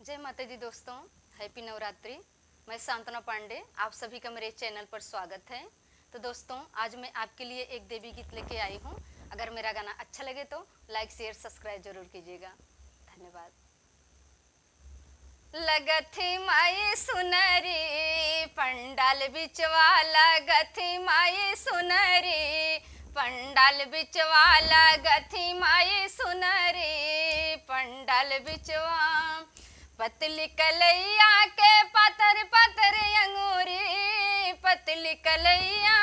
जय माता दी दोस्तों, हैप्पी नवरात्रि। मैं सांतना पांडे, आप सभी का मेरे चैनल पर स्वागत है। तो दोस्तों, आज मैं आपके लिए एक देवी गीत लेके आई हूँ। अगर मेरा गाना अच्छा लगे तो लाइक शेयर सब्सक्राइब जरूर कीजिएगा। धन्यवाद। लगथी माई सुनरी पंडाल बिचवा, लगथी माई सुनरी पंडाल बिचवा, लगथी माई सुनरी पंडाल बिचवा। पतली कलैया के पातर पातर अंगूरी, पतली कलैया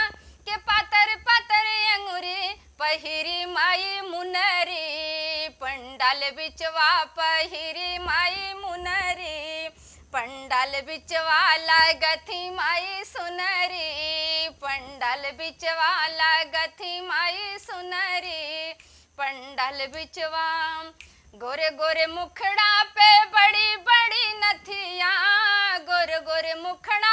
के पातर पातर अंगूरी, पहिरी माई मुनरी पंडाल बिचवा, पहिरी माई मुनरी पंडाल बिचवा, लागथी माई सुनरी पंडाल बिचवा, लागथी माई सुनरी पंडाल बिचवा। गोरे गोरे मुखड़ा पे बड़ी बड़ी नथिया, गोरे गोरे मुखड़ा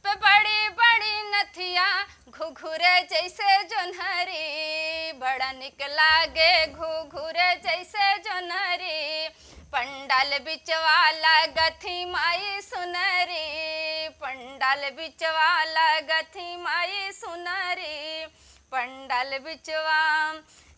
पे बड़ी बड़ी नथिया, घुघुरे जैसे जोन्हरी बड़ा निक लागे, घुघुरे जैसे जोन्हरी पंडाल बिचवा, लागथी माई सुनरी पंडाल बिचवा, लागथी माई सुनरी पंडाल बिचवा।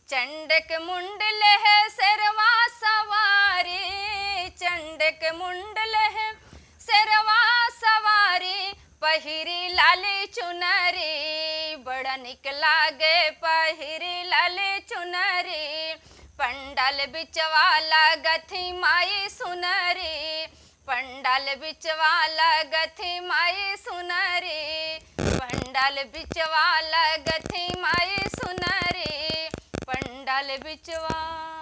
चंडक मुंडल है शेरवा सवारी, चंडक मुंडल है शेरवा सवारी, पहिरी लाली चुनरी बड़ा निक लागे, पहिरी लाली चुनरी पंडाल बिचवा, लागथी माई सुनरी पंडाल बिचवा, लागथी माई सुनरी पंडाल बिचवा, लागथी माई सुनरी पंडाल बिचवा।